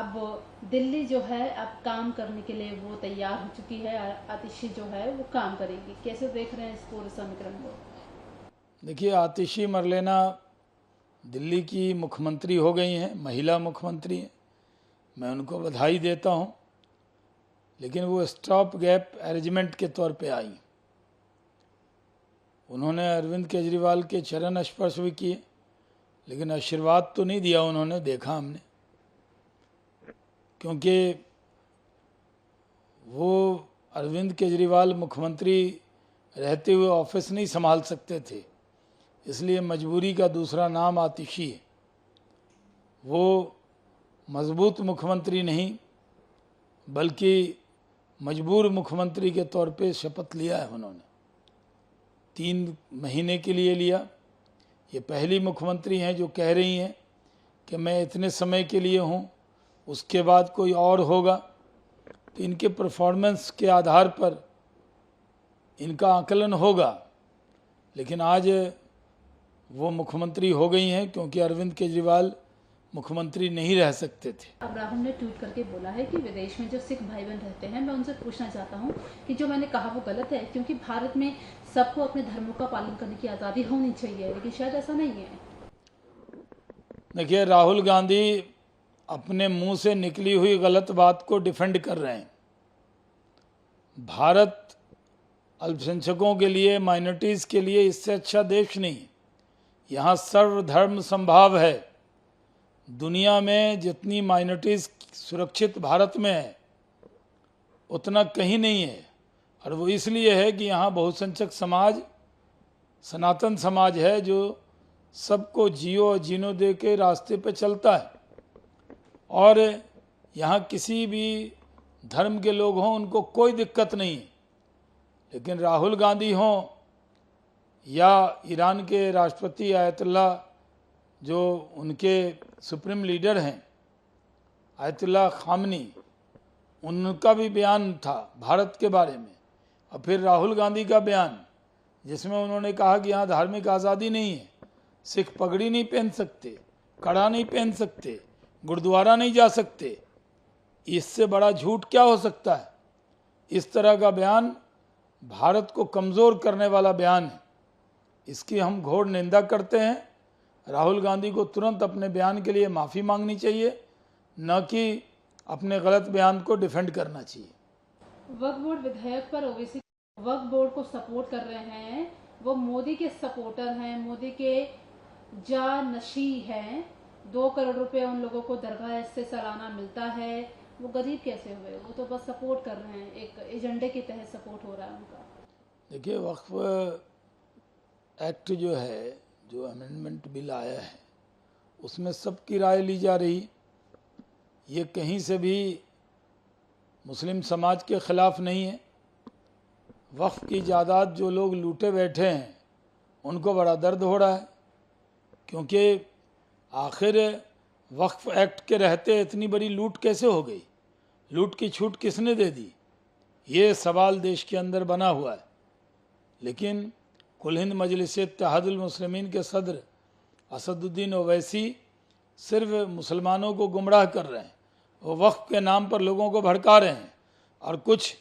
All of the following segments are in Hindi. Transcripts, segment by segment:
अब दिल्ली जो है अब काम करने के लिए वो तैयार हो चुकी है, आतिशी जो है वो काम करेगी। कैसे देख रहे हैं इस पूरे समीकरण को? देखिए, आतिशी मरलेना दिल्ली की मुख्यमंत्री हो गई हैं, महिला मुख्यमंत्री हैं। मैं उनको बधाई देता हूं, लेकिन वो स्टॉप गैप अरेंजमेंट के तौर पे आई। उन्होंने अरविंद केजरीवाल के चरण स्पर्श भी किए, लेकिन आशीर्वाद तो नहीं दिया उन्होंने, देखा हमने, क्योंकि वो अरविंद केजरीवाल मुख्यमंत्री रहते हुए ऑफिस नहीं संभाल सकते थे, इसलिए मजबूरी का दूसरा नाम आतिशी है। वो मजबूत मुख्यमंत्री नहीं बल्कि मजबूर मुख्यमंत्री के तौर पे शपथ लिया है उन्होंने। 3 महीने के लिए लिया। ये पहली मुख्यमंत्री हैं जो कह रही हैं कि मैं इतने समय के लिए हूँ, उसके बाद कोई और होगा। तो इनके परफॉर्मेंस के आधार पर इनका आकलन होगा, लेकिन आज वो मुख्यमंत्री हो गई हैं क्योंकि अरविंद केजरीवाल मुख्यमंत्री नहीं रह सकते थे। अब राहुल ने ट्वीट करके बोला है कि विदेश में जो सिख भाई बहन रहते हैं, मैं उनसे पूछना चाहता हूं कि जो मैंने कहा वो गलत है, क्योंकि भारत में सबको अपने धर्मों का पालन करने की आज़ादी होनी चाहिए, लेकिन शायद ऐसा नहीं है। देखिए, राहुल गांधी अपने मुंह से निकली हुई गलत बात को डिफेंड कर रहे हैं। भारत अल्पसंख्यकों के लिए, माइनॉरिटीज़ के लिए इससे अच्छा देश नहीं। यहाँ सर्वधर्म संभाव है। दुनिया में जितनी माइनॉरिटीज़ सुरक्षित भारत में है उतना कहीं नहीं है, और वो इसलिए है कि यहाँ बहुसंख्यक समाज, सनातन समाज है जो सबको जियो और जीनो दे के रास्ते पे चलता है, और यहाँ किसी भी धर्म के लोग हों उनको कोई दिक्कत नहीं है। लेकिन राहुल गांधी हों या ईरान के राष्ट्रपति आयतुल्ला जो उनके सुप्रीम लीडर हैं आयतुल्ला खामनी, उनका भी बयान था भारत के बारे में, और फिर राहुल गांधी का बयान जिसमें उन्होंने कहा कि यहाँ धार्मिक आज़ादी नहीं है, सिख पगड़ी नहीं पहन सकते, कड़ा नहीं पहन सकते, गुरुद्वारा नहीं जा सकते। इससे बड़ा झूठ क्या हो सकता है? इस तरह का बयान भारत को कमज़ोर करने वाला बयान है। इसकी हम घोर निंदा करते हैं। राहुल गांधी को तुरंत अपने बयान के लिए माफ़ी मांगनी चाहिए, न कि अपने गलत बयान को डिफेंड करना चाहिए। वक्फ बोर्ड विधेयक पर ओवैसी वक्फ बोर्ड को सपोर्ट कर रहे हैं, वो मोदी के सपोर्टर हैं, मोदी के जानशी हैं। 2 करोड़ रुपए उन लोगों को दरगाह से सालाना मिलता है। वो गरीब कैसे हुए? वो तो बस सपोर्ट कर रहे हैं, एक एजेंडे के तहत सपोर्ट हो रहा है उनका। देखिए, वक्फ एक्ट जो है, जो अमेंडमेंट बिल आया है, उसमें सबकी राय ली जा रही। ये कहीं से भी मुस्लिम समाज के ख़िलाफ़ नहीं है। वक्फ की जायदाद जो लोग लूटे बैठे हैं उनको बड़ा दर्द हो रहा है, क्योंकि आखिर वक्फ एक्ट के रहते इतनी बड़ी लूट कैसे हो गई? लूट की छूट किसने दे दी? ये सवाल देश के अंदर बना हुआ है। लेकिन कुल हिंद मजलिस इत्तेहादुल मुस्लिमीन के सदर असदुद्दीन ओवैसी सिर्फ मुसलमानों को गुमराह कर रहे हैं। वो वक्फ के नाम पर लोगों को भड़का रहे हैं, और कुछ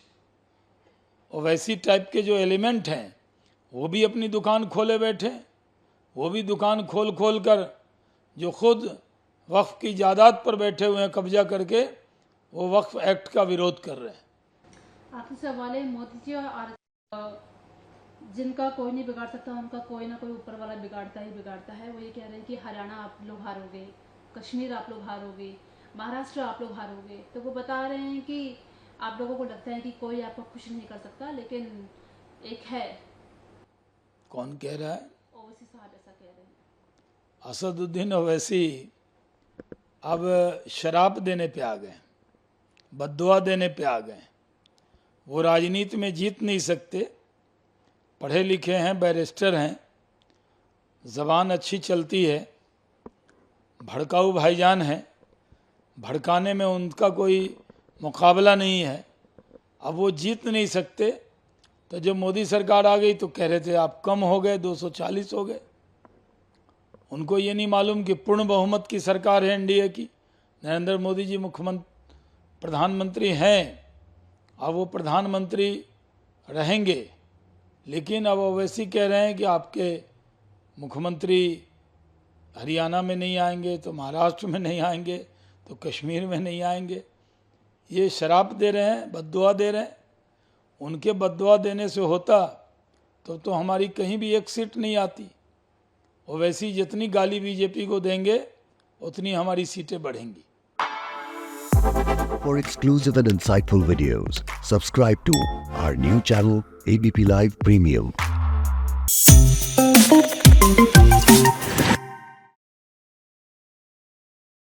ओवैसी टाइप के जो एलिमेंट हैं वो भी अपनी दुकान खोले बैठे। वो भी दुकान खोल खोल कर जो खुद वक्फ की जायदाद पर बैठे हुए हैं कब्जा करके, वो वक्फ एक्ट का विरोध कर रहे हैं। आखिरी सवाल है, मोदी जी और जिनका कोई नहीं बिगाड़ सकता उनका कोई ना कोई ऊपर वाला बिगाड़ता ही बिगाड़ता है। वो ये कह रहे हैं कि हरियाणा आप लोग हारोगे, कश्मीर आप लोग हारोगे, महाराष्ट्र आप लोग हारोगे। तो वो बता रहे हैं कि आप लोगों को लगता है कि कोई आपको खुश नहीं कर सकता, लेकिन एक है। कौन कह रहा है? ओवैसी साहब ऐसा कह रहे हैं। असदुद्दीन ओवैसी अब शराब देने पे आ गए, बद्दुआ देने पे आ गए। वो राजनीति में जीत नहीं सकते। पढ़े लिखे हैं, बैरिस्टर हैं, ज़बान अच्छी चलती है, भड़काऊ भाईजान हैं, भड़काने में उनका कोई मुकाबला नहीं है। अब वो जीत नहीं सकते। तो जब मोदी सरकार आ गई तो कह रहे थे आप कम हो गए, 240 हो गए। उनको ये नहीं मालूम कि पूर्ण बहुमत की सरकार है एनडीए की, नरेंद्र मोदी जी प्रधानमंत्री हैं, अब वो प्रधानमंत्री रहेंगे, लेकिन अब ओवैसी कह रहे हैं कि आपके मुख्यमंत्री हरियाणा में नहीं आएंगे तो महाराष्ट्र में नहीं आएंगे तो कश्मीर में नहीं आएंगे। ये शराप दे रहे हैं, बद्दुआ दे रहे हैं। उनके बद्दुआ देने से होता तो हमारी कहीं भी एक सीट नहीं आती। ओवैसी जितनी गाली बीजेपी को देंगे उतनी हमारी सीटें बढ़ेंगी। For exclusive and insightful videos, subscribe to our new channel ABP Live Premium.